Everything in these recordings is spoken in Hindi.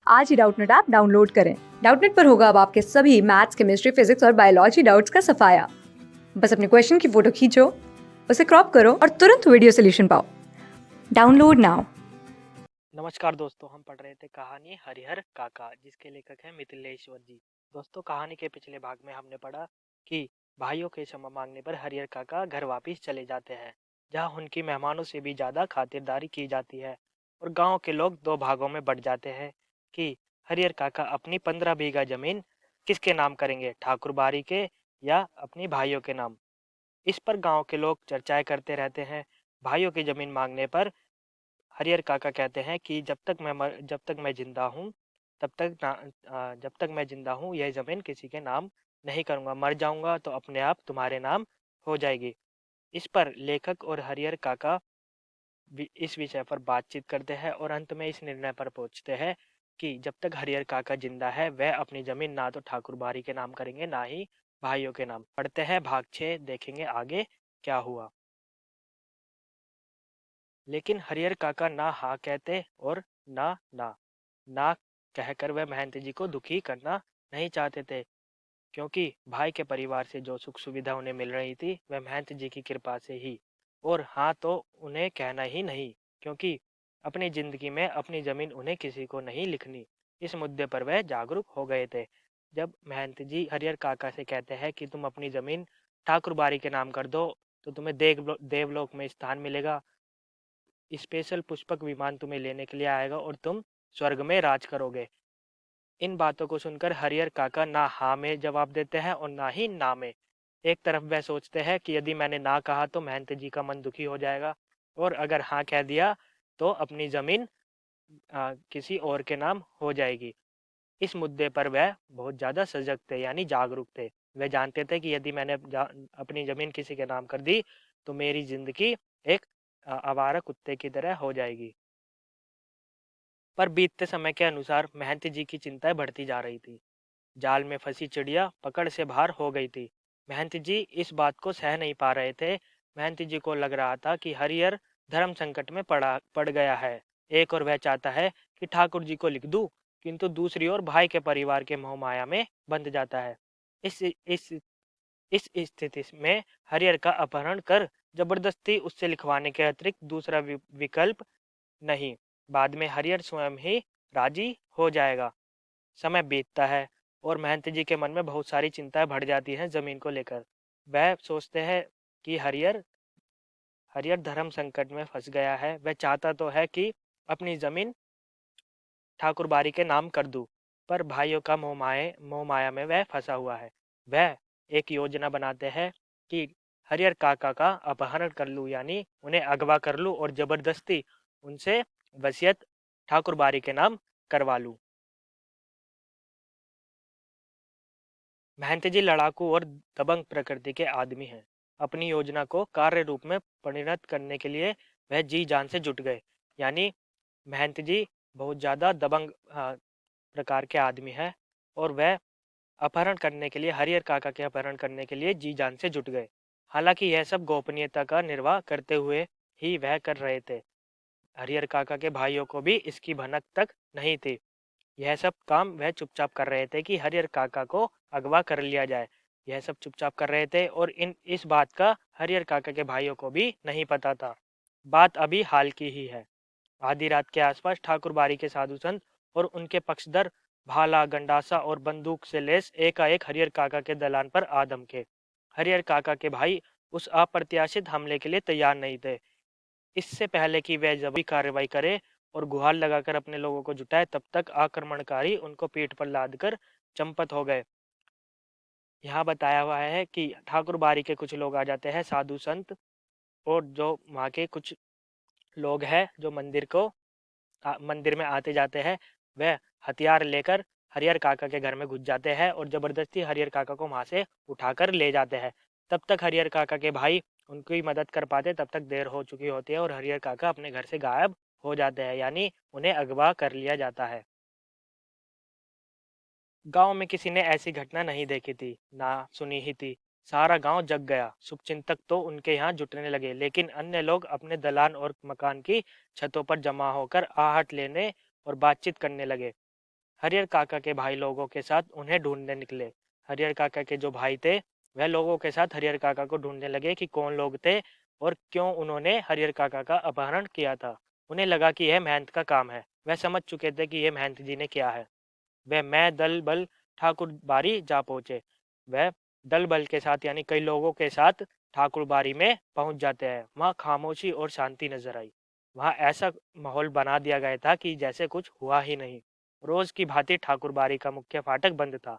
आज ही डाउटनेट ऐप डाउनलोड करें। डाउटनेट पर होगा अब आपके सभी मैथ्स, केमिस्ट्री, फिजिक्स और बायोलॉजी डाउट्स का सफाया। बस अपने क्वेश्चन की फोटो खींचो, उसे क्रॉप करो और तुरंत वीडियो सोल्यूशन पाओ। Download now. नमस्कार दोस्तों, हम पढ़ रहे थे कहानी हरिहर काका, जिसके लेखक हैं मिथिलेश्वर जी। दोस्तों, कहानी के पिछले भाग में हमने पढ़ा कि भाइयों के क्षमा मांगने पर हरिहर काका घर वापस चले जाते हैं, जहां उनकी मेहमानों से भी ज्यादा खातिरदारी की जाती है। और गांव के लोग दो भागों में बट जाते हैं कि हरिहर काका अपनी 15 बीघा जमीन किसके नाम करेंगे, ठाकुर बारी के या अपनी भाइयों के नाम। इस पर गांव के लोग चर्चाएं करते रहते हैं। भाइयों की जमीन मांगने पर हरिहर काका कहते हैं कि जब तक मैं जिंदा हूँ जब तक मैं जिंदा हूँ यह जमीन किसी के नाम नहीं करूंगा, मर जाऊंगा तो अपने आप तुम्हारे नाम हो जाएगी। इस पर लेखक और हरिहर काका इस विषय पर बातचीत करते हैं और अंत में इस निर्णय पर पहुंचते हैं कि जब तक हरिहर काका जिंदा है वह अपनी जमीन ना तो ठाकुर बारी के नाम करेंगे, ना ही भाइयों के नाम। पढ़ते हैं भाग 6, देखेंगे आगे क्या हुआ। लेकिन हरिहर काका ना हाँ कहते और ना ना ना कहकर वह महंत जी को दुखी करना नहीं चाहते थे, क्योंकि भाई के परिवार से जो सुख सुविधा उन्हें मिल रही थी वह महंत जी की कृपा से ही। और हाँ तो उन्हें कहना ही नहीं, क्योंकि अपनी जिंदगी में अपनी जमीन उन्हें किसी को नहीं लिखनी। इस मुद्दे पर वह जागरूक हो गए थे। जब महंत जी हरिहर काका से कहते हैं कि तुम अपनी जमीन ठाकुर बारी के नाम कर दो तो तुम्हें देवलोक में स्थान मिलेगा, स्पेशल पुष्पक विमान तुम्हें लेने के लिए आएगा और तुम स्वर्ग में राज करोगे। इन बातों को सुनकर हरिहर काका ना हाँ में जवाब देते हैं और ना ही ना में। एक तरफ वह सोचते हैं कि यदि मैंने ना कहा तो महंत जी का मन दुखी हो जाएगा, और अगर हाँ कह दिया तो अपनी जमीन किसी और के नाम हो जाएगी। इस मुद्दे पर वह बहुत ज्यादा सजग थे, यानी जागरूक थे। वह जानते थे कि यदि मैंने अपनी जमीन किसी के नाम कर दी तो मेरी जिंदगी एक आवारा कुत्ते की तरह हो जाएगी। पर बीतते समय के अनुसार महंत जी की चिंताएं बढ़ती जा रही थी। जाल में फंसी चिड़िया पकड़ से बाहर हो गई थी। महंत जी इस बात को सह नहीं पा रहे थे। महंत जी को लग रहा था कि हरिहर धर्म संकट में पड़ गया है। एक और वह चाहता है कि ठाकुर जी को लिख दूं, किंतु दूसरी ओर भाई के परिवार के मोह माया में बंध जाता है। इस इस इस स्थिति में हरिहर का अपहरण कर जबरदस्ती उससे लिखवाने के अतिरिक्त दूसरा विकल्प नहीं। बाद में हरिहर स्वयं ही राजी हो जाएगा। समय बीतता है और महंत जी के मन में बहुत सारी चिंताएं बढ़ जाती हैं जमीन को लेकर। वह सोचते हैं कि हरिहर हरिहर धर्म संकट में फंस गया है। वह चाहता तो है कि अपनी जमीन ठाकुर बारी के नाम कर दूं, पर भाइयों का मोह माया में वह फंसा हुआ है। वह एक योजना बनाते हैं कि हरिहर काका का अपहरण कर लूं, यानी उन्हें अगवा कर लूं और जबरदस्ती उनसे वसीयत ठाकुर बारी के नाम करवा लूं। महंत जी लड़ाकू और दबंग प्रकृति के आदमी हैं। अपनी योजना को कार्य रूप में परिणत करने के लिए वह जी जान से जुट गए। यानी महंत जी बहुत ज्यादा दबंग प्रकार के आदमी हैं, और वह अपहरण करने के लिए हरिहर काका के अपहरण करने के लिए जी जान से जुट गए। हालांकि यह सब गोपनीयता का निर्वाह करते हुए ही वह कर रहे थे। हरिहर काका के भाइयों को भी इसकी भनक तक नहीं थी। यह सब काम वह चुपचाप कर रहे थे कि हरिहर काका को अगवा कर लिया जाए। यह सब चुपचाप कर रहे थे और इस बात का हरिहर काका के भाइयों को भी नहीं पता था। बात अभी हाल की ही है। आधी रात के आसपास ठाकुर बारी के साधु संत और उनके पक्षधर भाला, गंडासा और बंदूक से लैस एकाएक हरिहर काका के दलान पर आ धमके। हरिहर काका के भाई उस अप्रत्याशित हमले के लिए तैयार नहीं थे। इससे पहले कि वह जबरी कार्रवाई करे और गुहार लगाकर अपने लोगों को जुटाए, तब तक आक्रमणकारी उनको पीठ पर लादकर चंपत हो गए। यहाँ बताया हुआ है कि ठाकुर बारी के कुछ लोग आ जाते हैं, साधु संत और जो वहाँ के कुछ लोग हैं जो मंदिर में आते जाते हैं, वह हथियार लेकर हरिहर काका के घर में घुस जाते हैं और जबरदस्ती हरिहर काका को वहां से उठाकर ले जाते हैं। तब तक हरिहर काका के भाई उनकी मदद कर पाते, तब तक देर हो चुकी होती है और हरिहर काका अपने घर से गायब हो जाते हैं, यानी उन्हें अगवा कर लिया जाता है। गांव में किसी ने ऐसी घटना नहीं देखी थी, ना सुनी ही थी। सारा गांव जग गया। शुभचिंतक तो उनके यहाँ जुटने लगे, लेकिन अन्य लोग अपने दलान और मकान की छतों पर जमा होकर आहट लेने और बातचीत करने लगे। हरियर काका के भाई लोगों के साथ उन्हें ढूंढने निकले। हरियर काका के जो भाई थे वह लोगों के साथ हरियर काका को ढूंढने लगे कि कौन लोग थे और क्यों उन्होंने हरियर काका का अपहरण किया था। उन्हें लगा कि यह महंत का काम है। वह समझ चुके थे कि यह महंत जी ने किया है। वह मैं दल बल ठाकुर बारी जा पहुंचे। वह दल बल के साथ यानी कई लोगों के साथ ठाकुर बारी में पहुंच जाते हैं। वहाँ खामोशी और शांति नजर आई। वहाँ ऐसा माहौल बना दिया गया था कि जैसे कुछ हुआ ही नहीं। रोज की भांति ठाकुर बारी का मुख्य फाटक बंद था।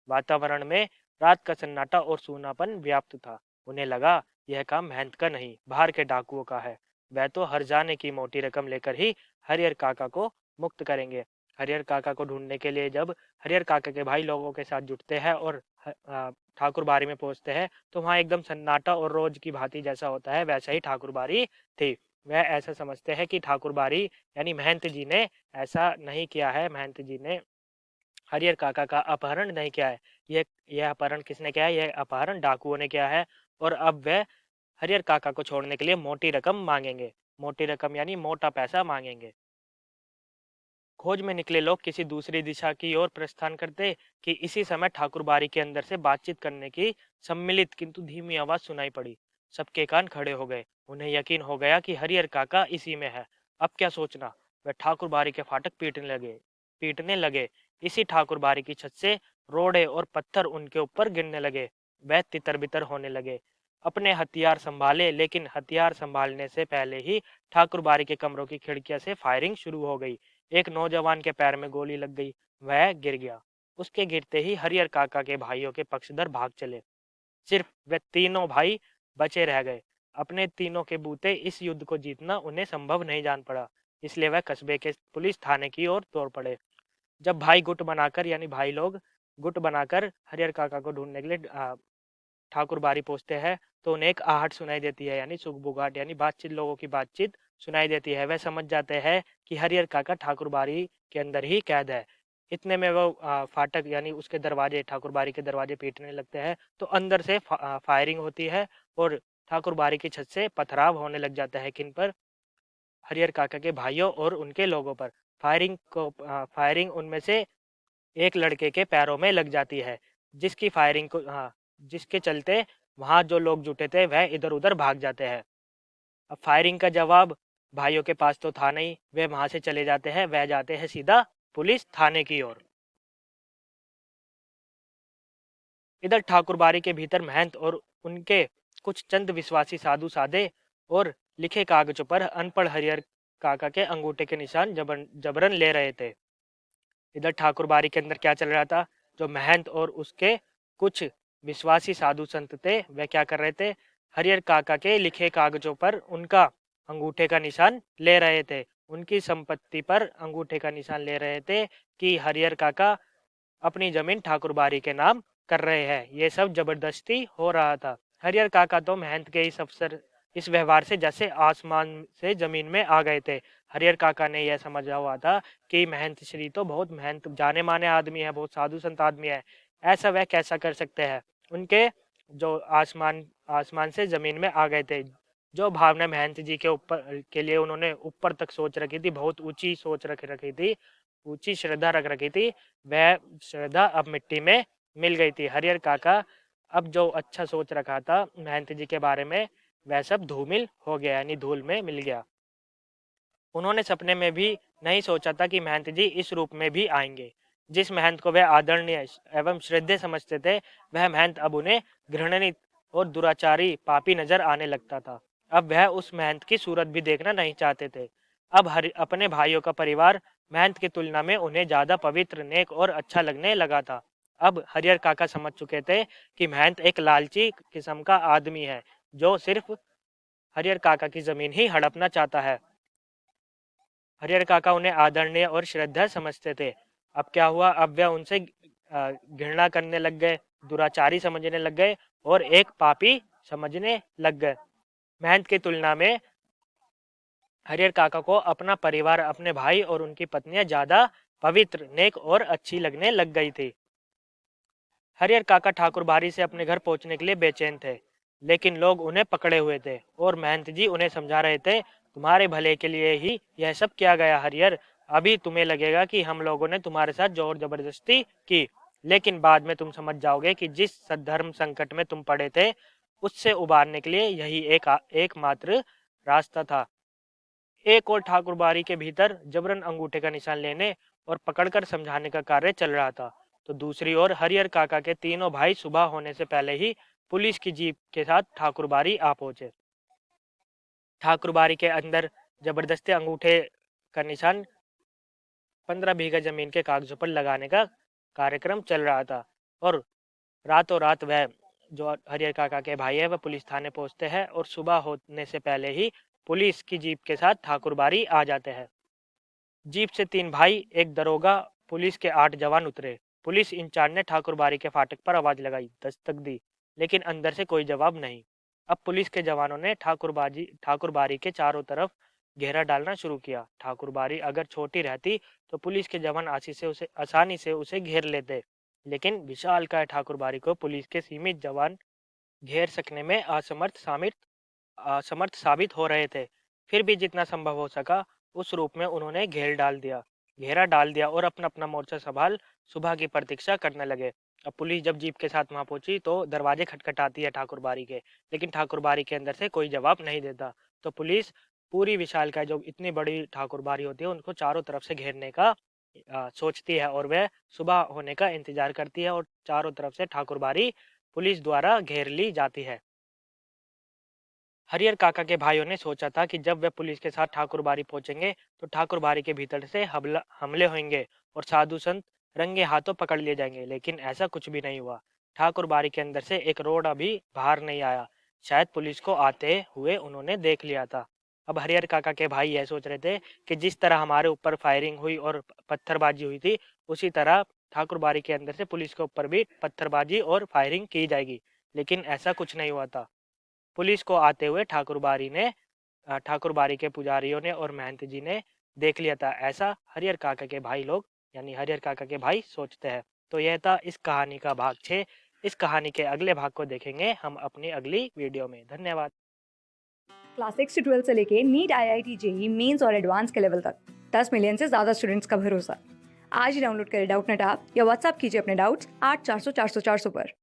वातावरण में रात का सन्नाटा और सूनापन व्याप्त था। उन्हें लगा यह काम महंत का नहीं बाहर के डाकुओं का है। वह तो हर जाने की मोटी रकम लेकर ही हरियर काका को मुक्त करेंगे। हरियर काका को ढूंढने के लिए जब हरियर काका के भाई लोगों के साथ जुटते हैं और ठाकुर बारी में पहुंचते हैं तो वहाँ एकदम सन्नाटा और रोज की भांति जैसा होता है वैसा ही ठाकुर बारी थी। वह ऐसा समझते हैं कि ठाकुर बारी यानी महंत जी ने ऐसा नहीं किया है। महंत जी ने हरियर काका का अपहरण नहीं किया है। यह अपहरण किसने किया है? यह अपहरण डाकुओं ने किया है। और अब वह हरियर काका को छोड़ने के लिए मोटी रकम मांगेंगे। मोटी रकम यानी मोटा पैसा मांगेंगे। खोज में निकले लोग किसी दूसरी दिशा की ओर प्रस्थान करते कि इसी समय ठाकुर बारी के अंदर से बातचीत करने की सम्मिलित किंतु धीमी आवाज सुनाई पड़ी। सबके कान खड़े हो गए। उन्हें यकीन हो गया कि हरियर काका इसी में है। अब क्या सोचना। वह ठाकुर बारी के फाटक पीटने लगे। इसी ठाकुर बारी की छत से रोड़े और पत्थर उनके ऊपर गिरने लगे। वह तितर बितर होने लगे। अपने हथियार संभाले, लेकिन हथियार संभालने से पहले ही ठाकुर बारी के कमरों की खिड़कियां से फायरिंग शुरू हो गई। एक नौजवान के पैर में गोली लग गई। वह गिर गया। उसके गिरते ही हरियर काका के भाइयों के पक्षधर भाग चले। सिर्फ वे तीनों भाई बचे रह गए। अपने तीनों के बूते इस युद्ध को जीतना उन्हें संभव नहीं जान पड़ा। इसलिए वह कस्बे के पुलिस थाने की ओर दौड़ पड़े। जब भाई गुट बनाकर यानी भाई लोग गुट बनाकर हरियर काका को ढूंढने के लिए ठाकुर बारी पहुंचते हैं तो उन्हें एक आहट सुनाई देती है यानी सुगबुगाहट यानी बातचीत, लोगों की बातचीत सुनाई देती है। वह समझ जाते हैं कि हरियर काका ठाकुर बारी के अंदर ही कैद है। इतने में वो फाटक यानी उसके दरवाजे, ठाकुर बारी के दरवाजे पीटने लगते हैं तो अंदर से फायरिंग होती है और ठाकुर बारी की छत से पथराव होने लग जाता है। किन पर? हरियर काका के भाइयों और उनके लोगों पर। फायरिंग उनमें से एक लड़के के पैरों में लग जाती है, जिसके चलते वहां जो लोग जुटे थे वह इधर उधर भाग जाते हैं। अब फायरिंग का जवाब भाइयों के पास तो था नहीं। वे वहां से चले जाते हैं। वह जाते हैं सीधा पुलिस थाने की ओर। इधर ठाकुर बारी के भीतर महंत और उनके कुछ चंद विश्वासी साधु साधे और लिखे कागजों पर अनपढ़ हरियर काका के अंगूठे के निशान जबरन ले रहे थे। इधर ठाकुर बारी के अंदर क्या चल रहा था? जो महंत और उसके कुछ विश्वासी साधु संत थे वह क्या कर रहे थे? हरियर काका के लिखे कागजों पर उनका अंगूठे का निशान ले रहे थे। उनकी संपत्ति पर अंगूठे का निशान ले रहे थे कि हरियर काका अपनी जमीन ठाकुर बारी के नाम कर रहे हैं। ये सब जबरदस्ती हो रहा था। हरियर काका तो महंत के इस व्यवहार से जैसे आसमान से जमीन में आ गए थे। हरियर काका ने यह समझा हुआ था कि महंत श्री तो बहुत महंत जाने माने आदमी है, बहुत साधु संत आदमी है। ऐसा वह कैसा कर सकते हैं? उनके जो आसमान से जमीन में आ गए थे। जो भावना महंत जी के ऊपर के लिए उन्होंने ऊपर तक सोच रखी थी, बहुत ऊंची सोच रख रखी थी, ऊंची श्रद्धा रख रखी थी, वह श्रद्धा अब मिट्टी में मिल गई थी। हरियर काका अब जो अच्छा सोच रखा था महंत जी के बारे में वह सब धूमिल हो गया यानी धूल में मिल गया। उन्होंने सपने में भी नहीं सोचा था कि महंत जी इस रूप में भी आएंगे। जिस महंत को वह आदरणीय एवं श्रद्धेय समझते थे वह महंत अब उन्हें घृणित और दुराचारी पापी नजर आने लगता था। अब वह उस महंत की सूरत भी देखना नहीं चाहते थे। अब अपने भाइयों का परिवार महंत की तुलना में उन्हें ज्यादा पवित्र, नेक और अच्छा लगने लगा था। अब हरियर काका समझ चुके थे कि महंत एक लालची किस्म का आदमी है जो सिर्फ हरियर काका की जमीन ही हड़पना चाहता है। हरियर काका उन्हें आदरणीय और श्रद्धा समझते थे। अब क्या हुआ? अब वह उनसे घृणा करने लग गए, दुराचारी समझने लग गए और एक पापी समझने लग गए। महंत की तुलना में हरियर काका को अपना परिवार, अपने भाई और उनकी पत्नियां ज्यादा पवित्र, नेक और अच्छी लगने लग गई थी। हरियर काका ठाकुर बारी से अपने घर पहुंचने के लिए बेचैन थे, लेकिन लोग उन्हें पकड़े हुए थे और महंत जी उन्हें समझा रहे थे, तुम्हारे भले के लिए ही यह सब किया गया हरियर। अभी तुम्हें लगेगा कि हम लोगों ने तुम्हारे साथ जोर जबरदस्ती की, लेकिन बाद में तुम समझ जाओगे कि जिस धर्म संकट में तुम पड़े थे उससे उबारने के लिए यही एकमात्र रास्ता था। एक और ठाकुर बाड़ी के भीतर जबरन अंगूठे का निशान लेने और पकड़कर समझाने का कार्य चल रहा था, तो दूसरी ओर हरिहर काका के तीनों भाई सुबह होने से पहले ही पुलिस की जीप के साथ ठाकुर बाड़ी आ पहुंचे। ठाकुर बाड़ी के अंदर जबरदस्ती अंगूठे का निशान 15 बीघा जमीन के कागजों पर लगाने का कार्यक्रम चल रहा था, और रातों रात वह जो हरिहर काका के भाई है वह पुलिस थाने पहुंचते हैं और सुबह होने से पहले ही पुलिस की जीप के साथ ठाकुर बाड़ी आ जाते हैं। जीप से 3 भाई, एक दरोगा, पुलिस के 8 जवान उतरे। पुलिस इंचार्ज ने ठाकुर बाड़ी के फाटक पर आवाज लगाई, दस्तक दी, लेकिन अंदर से कोई जवाब नहीं। अब पुलिस के जवानों ने ठाकुर बाड़ी के चारों तरफ घेरा डालना शुरू किया। ठाकुर बाड़ी अगर छोटी रहती तो पुलिस के जवान आसानी से उसे घेर लेते, लेकिन विशालकाय ठाकुर बाड़ी को पुलिस के सीमित जवान घेर सकने में असमर्थ साबित हो रहे थे। फिर भी जितना संभव हो सका उस रूप में उन्होंने घेरा डाल दिया और अपना अपना मोर्चा संभाल सुबह की प्रतीक्षा करने लगे। अब पुलिस जब जीप के साथ वहां पहुंची तो दरवाजे खटखटाती है ठाकुर बाड़ी के, लेकिन ठाकुर बाड़ी के अंदर से कोई जवाब नहीं देता। तो पुलिस पूरी विशालकाय जो इतनी बड़ी ठाकुर बाड़ी होती है उनको चारों तरफ से घेरने का सोचती है, और वह सुबह होने का इंतजार करती है और चारों तरफ से ठाकुर बाड़ी पुलिस द्वारा घेर ली जाती है। हरिहर काका के भाइयों ने सोचा था कि जब वे पुलिस के साथ ठाकुर बाड़ी पहुंचेंगे तो ठाकुर बाड़ी के भीतर से हमले होंगे और साधु संत रंगे हाथों पकड़ लिए जाएंगे, लेकिन ऐसा कुछ भी नहीं हुआ। ठाकुर बाड़ी के अंदर से एक रोड अभी बाहर नहीं आया। शायद पुलिस को आते हुए उन्होंने देख लिया था। अब हरिहर काका के भाई यह सोच रहे थे कि जिस तरह हमारे ऊपर फायरिंग हुई और पत्थरबाजी हुई थी, उसी तरह ठाकुर बाड़ी के अंदर से पुलिस के ऊपर भी पत्थरबाजी और फायरिंग की जाएगी, लेकिन ऐसा कुछ नहीं हुआ था। पुलिस को आते हुए ठाकुर बाड़ी के पुजारियों ने और महंत जी ने देख लिया था। ऐसा हरिहर काका के भाई लोग यानी हरिहर काका के भाई सोचते हैं। तो यह था इस कहानी का भाग 6। इस कहानी के अगले भाग को देखेंगे हम अपनी अगली वीडियो में। धन्यवाद। क्लास 6 से 12 से लेके नीट, IIT, जेईई मेंस और एडवांस के लेवल तक 10 मिलियन से ज़्यादा स्टूडेंट्स का भरोसा। आज ही डाउनलोड करें डाउटनेट ऐप या व्हाट्सएप कीजिए अपने डाउट्स 8400 400 400 पर।